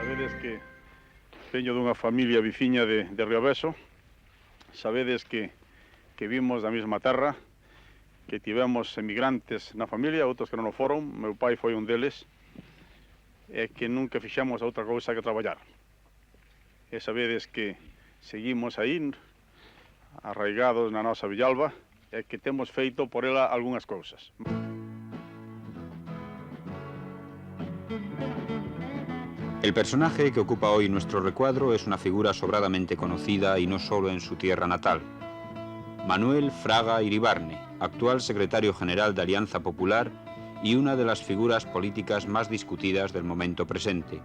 Sabedes que veño dunha familia viciña de Rioveso. Sabedes que vimos da mesma terra, que tivemos emigrantes na familia, outros que non o foron, meu pai foi un deles, e que nunca fixemos outra cousa que traballar. E sabedes que seguimos aí, arraigados na nosa Villalba, e que temos feito por ela algunhas cousas. El personaje que ocupa hoy nuestro recuadro es una figura sobradamente conocida y no solo en su tierra natal. Manuel Fraga Iribarne, actual secretario general de Alianza Popular y una de las figuras políticas más discutidas del momento presente.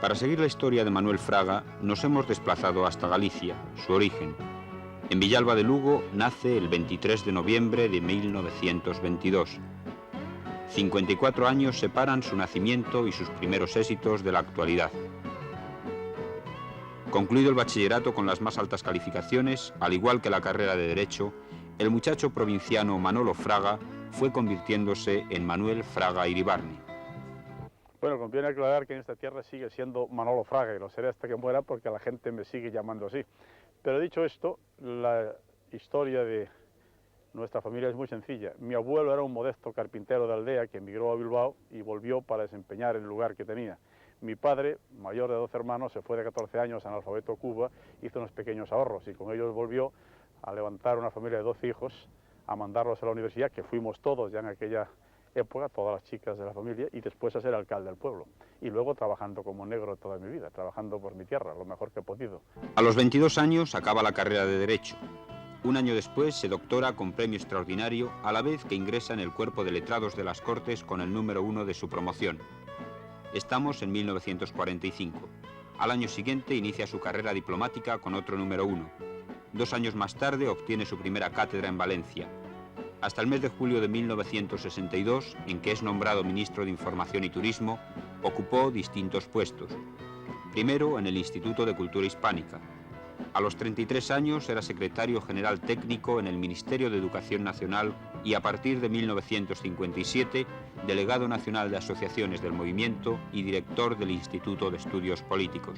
Para seguir la historia de Manuel Fraga, nos hemos desplazado hasta Galicia, su origen. En Villalba de Lugo nace el 23 de noviembre de 1922. 54 años separan su nacimiento y sus primeros éxitos de la actualidad. Concluido el bachillerato con las más altas calificaciones, al igual que la carrera de Derecho, el muchacho provinciano Manolo Fraga fue convirtiéndose en Manuel Fraga Iribarne. Bueno, conviene aclarar que en esta tierra sigue siendo Manolo Fraga, y lo seré hasta que muera porque la gente me sigue llamando así. Pero dicho esto, la historia de nuestra familia es muy sencilla. Mi abuelo era un modesto carpintero de aldea que emigró a Bilbao y volvió para desempeñar el lugar que tenía. Mi padre, mayor de 12 hermanos, se fue de 14 años analfabeto a Cuba, hizo unos pequeños ahorros y con ellos volvió a levantar una familia de 12 hijos, a mandarlos a la universidad, que fuimos todos ya en aquella época, todas las chicas de la familia, y después a ser alcalde del pueblo. Y luego trabajando como negro toda mi vida, trabajando por mi tierra, lo mejor que he podido. A los 22 años acaba la carrera de Derecho. Un año después se doctora con premio extraordinario, a la vez que ingresa en el cuerpo de letrados de las Cortes con el número 1 de su promoción. Estamos en 1945. Al año siguiente inicia su carrera diplomática con otro número 1. 2 años más tarde obtiene su primera cátedra en Valencia. Hasta el mes de julio de 1962, en que es nombrado ministro de Información y Turismo, ocupó distintos puestos. Primero en el Instituto de Cultura Hispánica. A los 33 años era secretario general técnico en el Ministerio de Educación Nacional y a partir de 1957, delegado nacional de asociaciones del movimiento y director del Instituto de Estudios Políticos.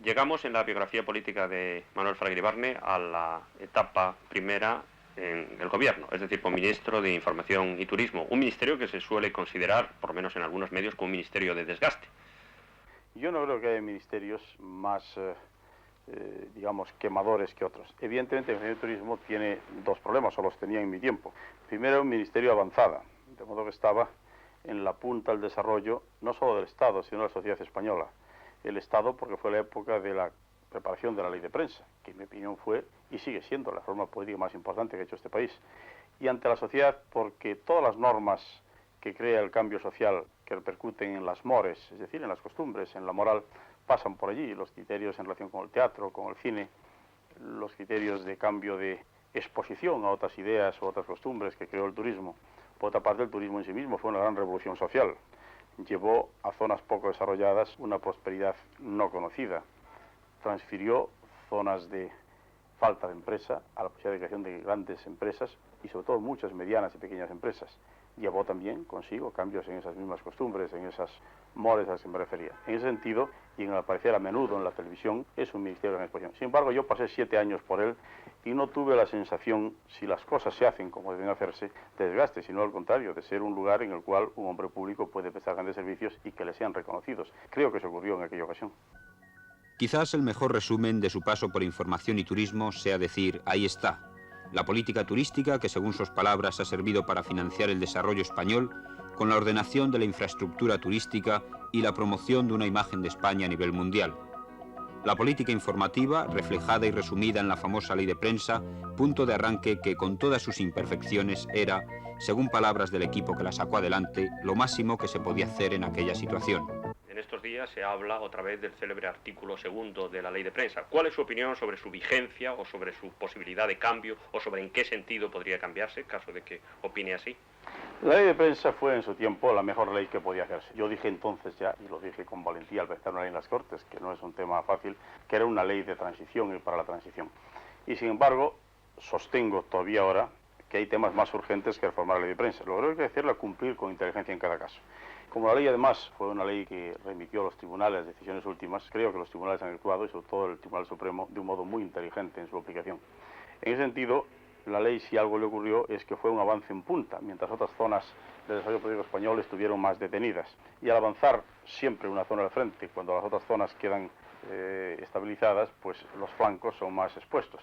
Llegamos en la biografía política de Manuel Fraga Iribarne a la etapa primera en el gobierno, es decir, como ministro de Información y Turismo, un ministerio que se suele considerar, por lo menos en algunos medios, como un ministerio de desgaste. Yo no creo que haya ministerios más, digamos, quemadores que otros. Evidentemente, el Ministerio de Turismo tiene dos problemas, o los tenía en mi tiempo. Primero, un ministerio avanzada, de modo que estaba en la punta del desarrollo, no solo del Estado, sino de la sociedad española. El Estado, porque fue la época de la preparación de la ley de prensa, que en mi opinión fue y sigue siendo la forma política más importante que ha hecho este país. Y ante la sociedad, porque todas las normas que crea el cambio social, que repercuten en las mores, es decir, en las costumbres, en la moral, pasan por allí. Los criterios en relación con el teatro, con el cine, los criterios de cambio de exposición a otras ideas o otras costumbres que creó el turismo. Por otra parte, el turismo en sí mismo fue una gran revolución social. Llevó a zonas poco desarrolladas una prosperidad no conocida. Transfirió zonas de falta de empresa a la posibilidad de creación de grandes empresas y sobre todo muchas medianas y pequeñas empresas. Llevó también consigo cambios en esas mismas costumbres, en esas mores a las que me refería. En ese sentido, y en el aparecer a menudo en la televisión, es un ministerio de gran exposición. Sin embargo, yo pasé 7 años por él y no tuve la sensación, si las cosas se hacen como deben hacerse, de desgaste, sino al contrario, de ser un lugar en el cual un hombre público puede prestar grandes servicios y que le sean reconocidos. Creo que se ocurrió en aquella ocasión. Quizás el mejor resumen de su paso por Información y Turismo sea decir, ahí está, la política turística que según sus palabras ha servido para financiar el desarrollo español con la ordenación de la infraestructura turística y la promoción de una imagen de España a nivel mundial. La política informativa, reflejada y resumida en la famosa ley de prensa, punto de arranque que con todas sus imperfecciones era, según palabras del equipo que la sacó adelante, lo máximo que se podía hacer en aquella situación. En estos días se habla otra vez del célebre artículo 2 de la ley de prensa. ¿Cuál es su opinión sobre su vigencia o sobre su posibilidad de cambio o sobre en qué sentido podría cambiarse, en caso de que opine así? La ley de prensa fue en su tiempo la mejor ley que podía hacerse. Yo dije entonces ya, y lo dije con valentía al empezar una ley en las Cortes, que no es un tema fácil, que era una ley de transición y para la transición. Y sin embargo, sostengo todavía ahora que hay temas más urgentes que reformar la ley de prensa. Lo que hay que hacerla cumplir con inteligencia en cada caso. Como la ley además fue una ley que remitió a los tribunales decisiones últimas, creo que los tribunales han actuado, y sobre todo el Tribunal Supremo, de un modo muy inteligente en su aplicación. En ese sentido, la ley, si algo le ocurrió, es que fue un avance en punta, mientras otras zonas del desarrollo político español estuvieron más detenidas. Y al avanzar siempre una zona al frente, cuando las otras zonas quedan estabilizadas, pues los flancos son más expuestos.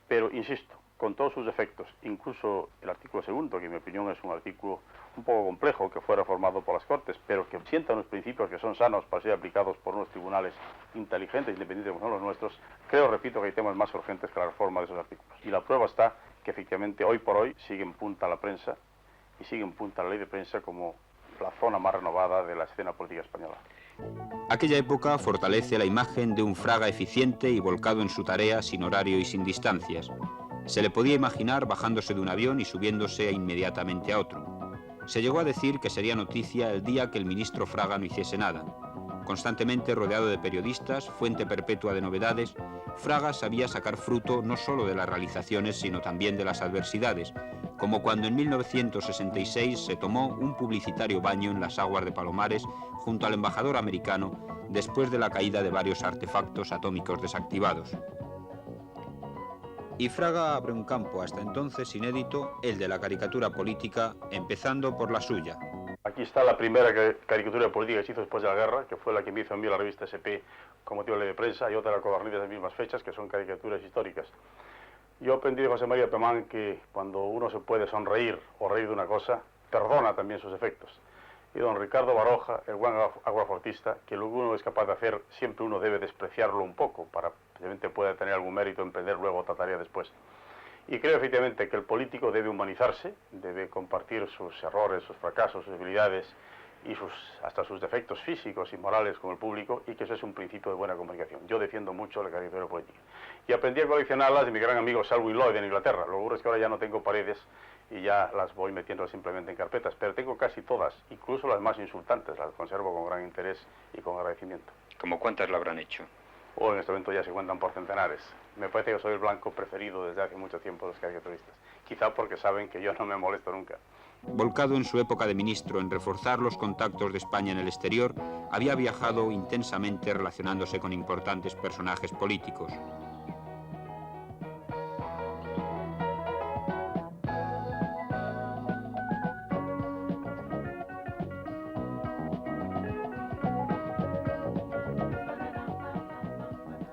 Pero, insisto, con todos sus defectos, incluso el artículo 2, que en mi opinión es un artículo un poco complejo, que fue reformado por las Cortes, pero que sienta unos principios que son sanos para ser aplicados por unos tribunales inteligentes, independientes como son los nuestros, creo, repito, que hay temas más urgentes que la reforma de esos artículos. Y la prueba está que efectivamente hoy por hoy sigue en punta la prensa y sigue en punta la ley de prensa como la zona más renovada de la escena política española. Aquella época fortalece la imagen de un Fraga eficiente y volcado en su tarea sin horario y sin distancias. Se le podía imaginar bajándose de un avión y subiéndose inmediatamente a otro. Se llegó a decir que sería noticia el día que el ministro Fraga no hiciese nada. Constantemente rodeado de periodistas, fuente perpetua de novedades, Fraga sabía sacar fruto no solo de las realizaciones, sino también de las adversidades, como cuando en 1966 se tomó un publicitario baño en las aguas de Palomares junto al embajador americano después de la caída de varios artefactos atómicos desactivados. Y Fraga abre un campo hasta entonces inédito, el de la caricatura política, empezando por la suya. Aquí está la primera caricatura política que se hizo después de la guerra, que fue la que me hizo a mí la revista SP con motivo de la ley de prensa, y otra de la Codorniz de las mismas fechas, que son caricaturas históricas. Yo aprendí de José María Pemán que cuando uno se puede sonreír o reír de una cosa, perdona también sus efectos. Y don Ricardo Baroja, el buen aguafortista, que lo que uno es capaz de hacer, siempre uno debe despreciarlo un poco, para que realmente pueda tener algún mérito emprender luego otra tarea después. Y creo efectivamente que el político debe humanizarse, debe compartir sus errores, sus fracasos, sus debilidades y hasta sus defectos físicos y morales con el público, y que eso es un principio de buena comunicación. Yo defiendo mucho la caricatura política. Y aprendí a coleccionarlas de mi gran amigo Selwyn Lloyd en Inglaterra. Lo que ocurre es que ahora ya no tengo paredes y ya las voy metiendo simplemente en carpetas, pero tengo casi todas, incluso las más insultantes, las conservo con gran interés y con agradecimiento. ¿Cómo cuántas la habrán hecho? O en este momento ya se cuentan por centenares. Me parece que soy el blanco preferido desde hace mucho tiempo de los caricaturistas. Quizá porque saben que yo no me molesto nunca. Volcado en su época de ministro en reforzar los contactos de España en el exterior, había viajado intensamente relacionándose con importantes personajes políticos.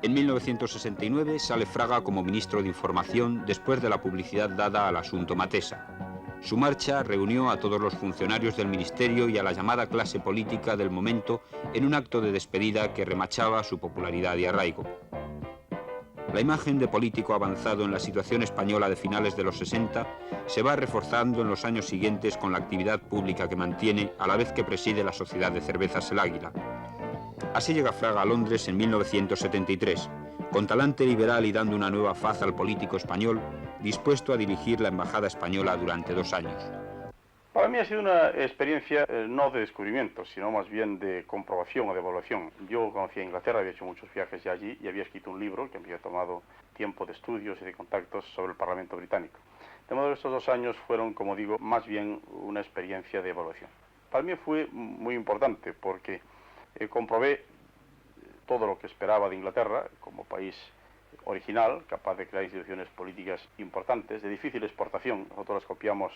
En 1969 sale Fraga como ministro de Información después de la publicidad dada al asunto Matesa. Su marcha reunió a todos los funcionarios del ministerio y a la llamada clase política del momento en un acto de despedida que remachaba su popularidad y arraigo. La imagen de político avanzado en la situación española de finales de los 60 se va reforzando en los años siguientes con la actividad pública que mantiene a la vez que preside la Sociedad de Cervezas El Águila. Así llega Fraga a Londres en 1973, con talante liberal y dando una nueva faz al político español, dispuesto a dirigir la embajada española durante 2 años. Para mí ha sido una experiencia no de descubrimiento, sino más bien de comprobación o de evaluación. Yo conocía Inglaterra, había hecho muchos viajes ya allí y había escrito un libro que me había tomado tiempo de estudios y de contactos sobre el Parlamento británico. De modo que estos 2 años fueron, como digo, más bien una experiencia de evaluación. Para mí fue muy importante porque comprobé todo lo que esperaba de Inglaterra como país original, capaz de crear instituciones políticas importantes, de difícil exportación. Nosotros las copiamos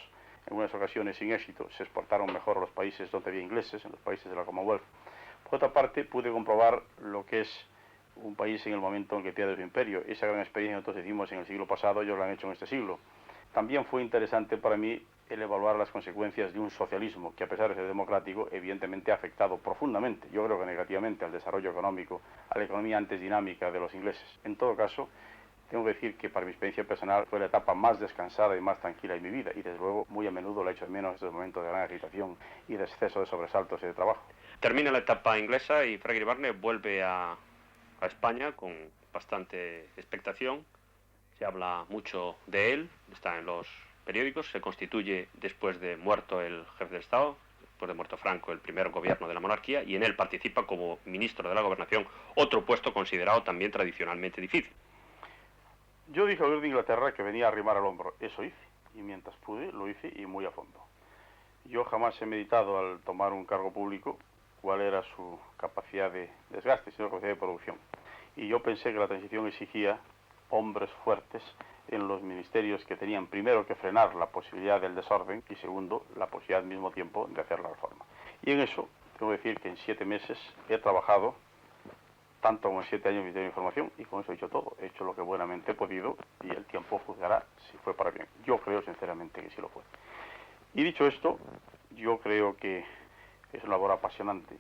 en algunas ocasiones sin éxito, se exportaron mejor a los países donde había ingleses, en los países de la Commonwealth. Por otra parte, pude comprobar lo que es un país en el momento en que pierde su imperio. Esa gran experiencia que nosotros hicimos en el siglo pasado, ellos la han hecho en este siglo. También fue interesante para mí el evaluar las consecuencias de un socialismo que, a pesar de ser democrático, evidentemente ha afectado profundamente, yo creo que negativamente, al desarrollo económico, a la economía antes dinámica de los ingleses. En todo caso, tengo que decir que para mi experiencia personal fue la etapa más descansada y más tranquila de mi vida, y desde luego muy a menudo la echo de menos en estos momentos de gran agitación y de exceso de sobresaltos y de trabajo. Termina la etapa inglesa y Fra Iribarne vuelve a España con bastante expectación. Se habla mucho de él, está en los periódicos, se constituye después de muerto el jefe del Estado, después de muerto Franco, el primer gobierno de la monarquía, y en él participa como ministro de la Gobernación, otro puesto considerado también tradicionalmente difícil. Yo dije al rey de Inglaterra que venía a arrimar el hombro, eso hice, y mientras pude lo hice y muy a fondo. Yo jamás he meditado al tomar un cargo público cuál era su capacidad de desgaste, sino capacidad de producción. Y yo pensé que la transición exigía hombres fuertes en los ministerios que tenían primero que frenar la posibilidad del desorden y segundo, la posibilidad al mismo tiempo de hacer la reforma. Y en eso, tengo que decir que en 7 meses he trabajado tanto como en 7 años en Ministerio de Información y con eso he hecho todo. He hecho lo que buenamente he podido y el tiempo juzgará si fue para bien. Yo creo sinceramente que sí lo fue. Y dicho esto, yo creo que es una labor apasionante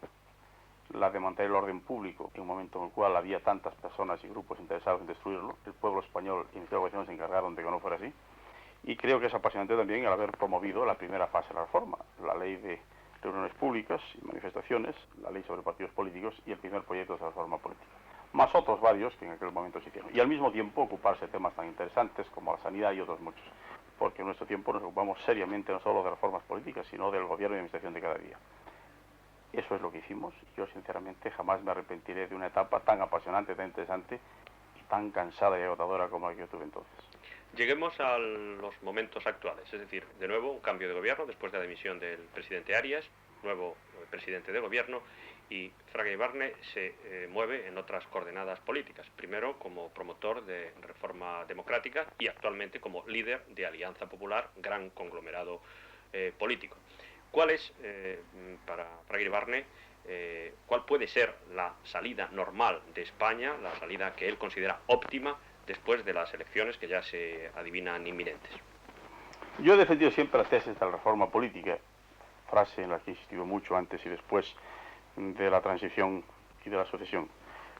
la de mantener el orden público en un momento en el cual había tantas personas y grupos interesados en destruirlo. El pueblo español y el Ministerio de Gobernación se encargaron de que no fuera así. Y creo que es apasionante también el haber promovido la primera fase de la reforma, la ley de reuniones públicas y manifestaciones, la ley sobre partidos políticos y el primer proyecto de reforma política. Más otros varios que en aquel momento se hicieron. Y al mismo tiempo ocuparse de temas tan interesantes como la sanidad y otros muchos. Porque en nuestro tiempo nos ocupamos seriamente no solo de reformas políticas, sino del gobierno y administración de cada día. Eso es lo que hicimos. Yo sinceramente jamás me arrepentiré de una etapa tan apasionante, tan interesante y tan cansada y agotadora como la que yo tuve entonces. Lleguemos a los momentos actuales, es decir, de nuevo un cambio de gobierno después de la dimisión del presidente Arias, nuevo presidente de gobierno, y Fra Iribarne se mueve en otras coordenadas políticas, primero como promotor de reforma democrática y actualmente como líder de Alianza Popular, gran conglomerado político. ¿Cuál es, para Fra Iribarne, cuál puede ser la salida normal de España, la salida que él considera óptima después de las elecciones que ya se adivinan inminentes? Yo he defendido siempre la tesis de la reforma política, frase en la que he insistido mucho antes y después de la transición y de la sucesión.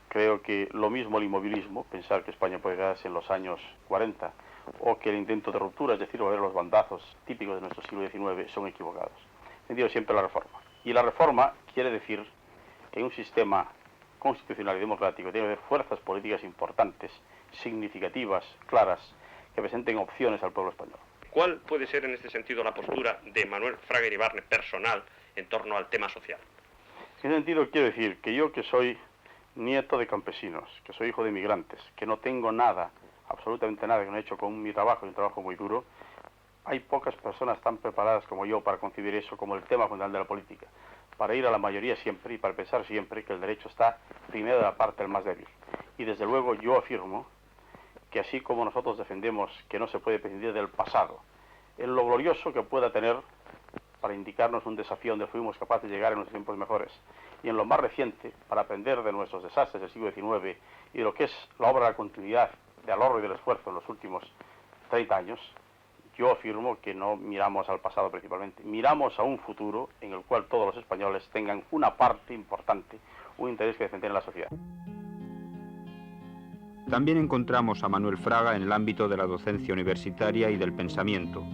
Creo que lo mismo el inmovilismo, pensar que España puede quedarse en los años 40, o que el intento de ruptura, es decir, volver a los bandazos típicos de nuestro siglo XIX, son equivocados. He defendido siempre la reforma. Y la reforma quiere decir que en un sistema constitucional y democrático tiene que haber fuerzas políticas importantes, significativas, claras, que presenten opciones al pueblo español. ¿Cuál puede ser en este sentido la postura de Manuel Fraga Iribarne personal en torno al tema social? En ese sentido quiero decir que yo, que soy nieto de campesinos, que soy hijo de inmigrantes, que no tengo nada, absolutamente nada que no he hecho con mi trabajo, y un trabajo muy duro, hay pocas personas tan preparadas como yo para concebir eso como el tema fundamental de la política, para ir a la mayoría siempre y para pensar siempre que el derecho está primero de la parte del más débil. Y desde luego yo afirmo que así como nosotros defendemos que no se puede prescindir del pasado, en lo glorioso que pueda tener para indicarnos un desafío donde fuimos capaces de llegar en los tiempos mejores, y en lo más reciente, para aprender de nuestros desastres del siglo XIX y de lo que es la obra de la continuidad, del ahorro y del esfuerzo en los últimos 30 años, yo afirmo que no miramos al pasado principalmente, miramos a un futuro en el cual todos los españoles tengan una parte importante, un interés que defender en la sociedad. También encontramos a Manuel Fraga en el ámbito de la docencia universitaria y del pensamiento.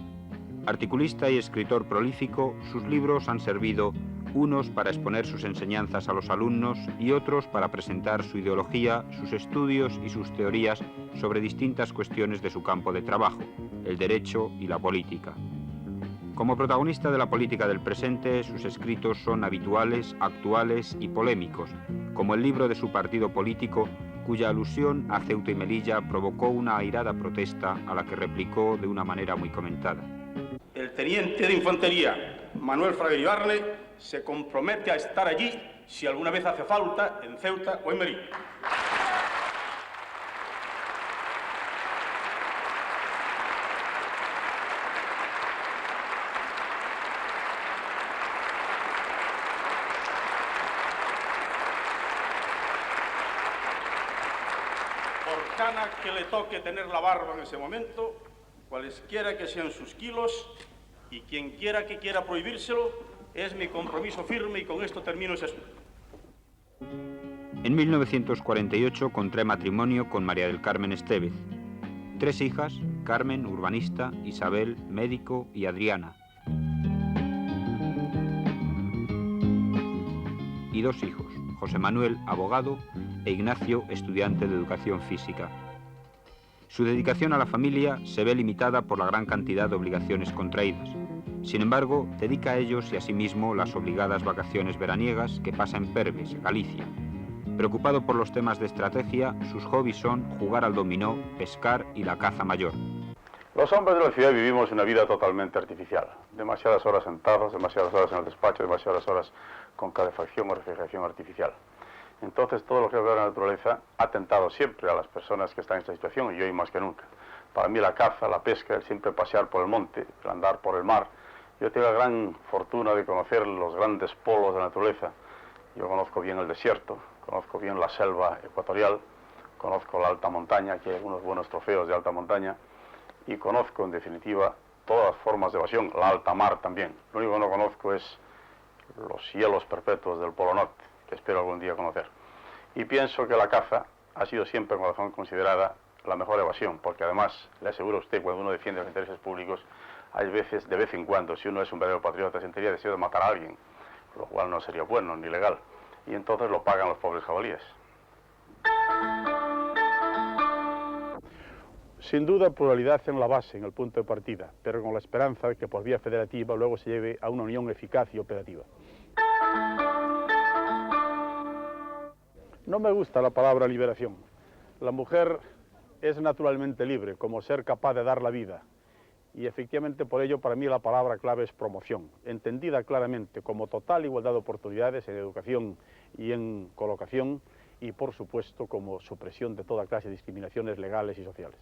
Articulista y escritor prolífico, sus libros han servido unos para exponer sus enseñanzas a los alumnos y otros para presentar su ideología, sus estudios y sus teorías sobre distintas cuestiones de su campo de trabajo, el derecho y la política. Como protagonista de la política del presente, sus escritos son habituales, actuales y polémicos, como el libro de su partido político, cuya alusión a Ceuta y Melilla provocó una airada protesta a la que replicó de una manera muy comentada. El teniente de infantería, Manuel Fraga Iribarne, se compromete a estar allí si alguna vez hace falta en Ceuta o en Melilla. Por cana que le toque tener la barba en ese momento, cualesquiera que sean sus kilos, y quien quiera que quiera prohibírselo, es mi compromiso firme, y con esto termino ese asunto. En 1948 contrae matrimonio con María del Carmen Estévez. 3 hijas, Carmen, urbanista, Isabel, médico y Adriana. y 2 hijos, José Manuel, abogado, e Ignacio, estudiante de educación física. Su dedicación a la familia se ve limitada por la gran cantidad de obligaciones contraídas. Sin embargo, dedica a ellos y a sí mismo las obligadas vacaciones veraniegas que pasa en Perves, Galicia. Preocupado por los temas de estrategia, sus hobbies son jugar al dominó, pescar y la caza mayor. Los hombres de la ciudad vivimos una vida totalmente artificial. Demasiadas horas sentados, demasiadas horas en el despacho, demasiadas horas con calefacción o refrigeración artificial. Entonces, todo lo que veo en la naturaleza ha tentado siempre a las personas que están en esta situación, y hoy más que nunca. Para mí la caza, la pesca, el siempre pasear por el monte, el andar por el mar. Yo tengo la gran fortuna de conocer los grandes polos de la naturaleza. Yo conozco bien el desierto, conozco bien la selva ecuatorial, conozco la alta montaña, que hay algunos buenos trofeos de alta montaña, y conozco, en definitiva, todas las formas de evasión, la alta mar también. Lo único que no conozco es los hielos perpetuos del Polo Norte, que espero algún día conocer. Y pienso que la caza ha sido siempre, con razón, considerada la mejor evasión, porque además, le aseguro a usted, cuando uno defiende los intereses públicos, hay veces, de vez en cuando, si uno es un verdadero patriota, sentiría deseo de matar a alguien, lo cual no sería bueno ni legal, y entonces lo pagan los pobres jabalíes. Sin duda, pluralidad en la base, en el punto de partida, pero con la esperanza de que por vía federativa luego se lleve a una unión eficaz y operativa. No me gusta la palabra liberación. La mujer es naturalmente libre, como ser capaz de dar la vida. Y efectivamente por ello para mí la palabra clave es promoción, entendida claramente como total igualdad de oportunidades en educación y en colocación, y por supuesto como supresión de toda clase de discriminaciones legales y sociales.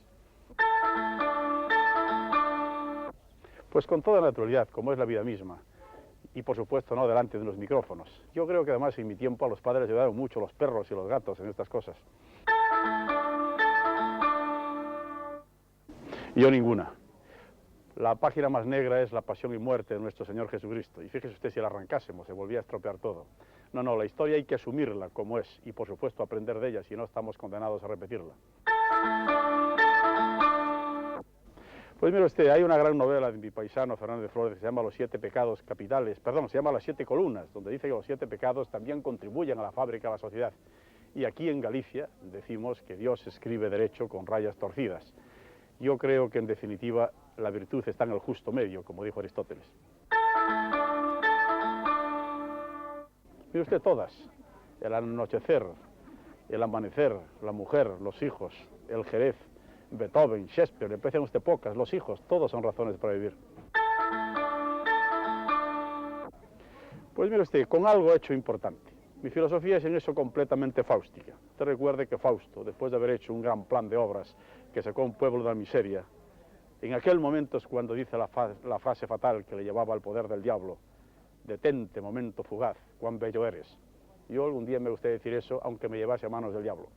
Pues con toda naturalidad, como es la vida misma, y por supuesto no delante de los micrófonos. Yo creo que además en mi tiempo a los padres ayudaron mucho los perros y los gatos en estas cosas. Yo ninguna. La página más negra es la pasión y muerte de nuestro Señor Jesucristo. Y fíjese usted, si la arrancásemos, se volvía a estropear todo. No, no, la historia hay que asumirla como es y, por supuesto, aprender de ella, si no estamos condenados a repetirla. Pues mire usted, hay una gran novela de mi paisano Fernández Flórez que se llama Los 7 pecados capitales, perdón, se llama Las 7 columnas, donde dice que los 7 pecados también contribuyen a la fábrica, a la sociedad. Y aquí en Galicia decimos que Dios escribe derecho con rayas torcidas. Yo creo que, en definitiva, la virtud está en el justo medio, como dijo Aristóteles. Mire usted todas, el anochecer, el amanecer, la mujer, los hijos, el Jerez, Beethoven, Shakespeare, le aprecian usted pocas, los hijos, todos son razones para vivir. Pues mire usted, con algo hecho importante. Mi filosofía es en eso completamente fáustica. Usted recuerde que Fausto, después de haber hecho un gran plan de obras que sacó a un pueblo de la miseria, en aquel momento es cuando dice la frase fatal que le llevaba al poder del diablo: detente, momento fugaz, cuán bello eres. Yo algún día me gustaría decir eso, aunque me llevase a manos del diablo.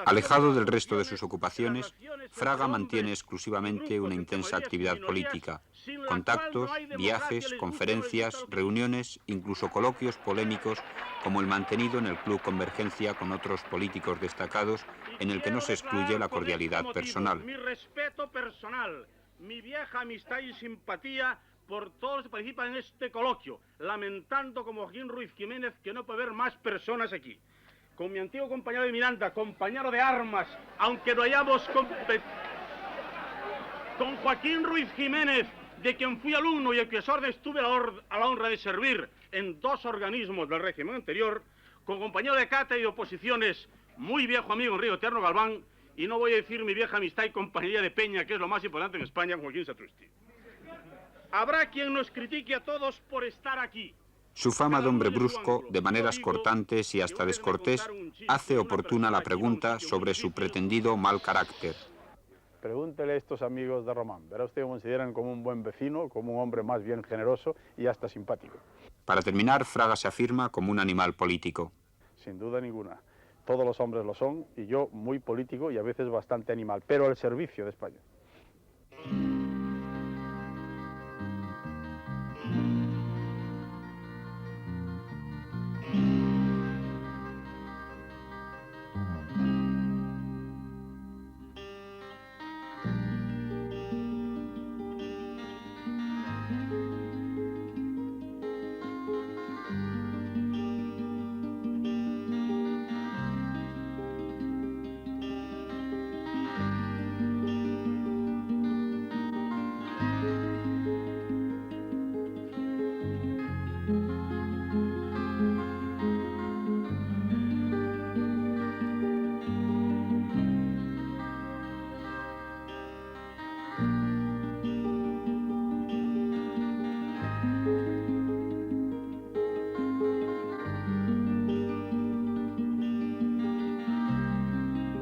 Alejado del resto de sus ocupaciones, Fraga mantiene exclusivamente una intensa actividad política, contactos, viajes, conferencias, reuniones, incluso coloquios polémicos, como el mantenido en el Club Convergencia con otros políticos destacados, en el que no se excluye la cordialidad personal. Mi respeto personal, mi vieja amistad y simpatía por todos los que participan en este coloquio, lamentando como Joaquín Ruiz Jiménez que no puede haber más personas aquí. Con mi antiguo compañero de Miranda, compañero de armas, aunque no hayamos con Joaquín Ruiz Jiménez, de quien fui alumno y el que estuve a la honra de servir en 2 organismos del régimen anterior, con compañero de cátedra y de oposiciones, muy viejo amigo Enrique Eterno Galván, y no voy a decir mi vieja amistad y compañía de Peña, que es lo más importante en España, con Joaquín Satrústi. Habrá quien nos critique a todos por estar aquí. Su fama de hombre brusco, de maneras cortantes y hasta descortés, hace oportuna la pregunta sobre su pretendido mal carácter. Pregúntele a estos amigos de Román. Verá usted que consideran como un buen vecino, como un hombre más bien generoso y hasta simpático. Para terminar, Fraga se afirma como un animal político. Sin duda ninguna. Todos los hombres lo son, y yo muy político y a veces bastante animal, pero al servicio de España.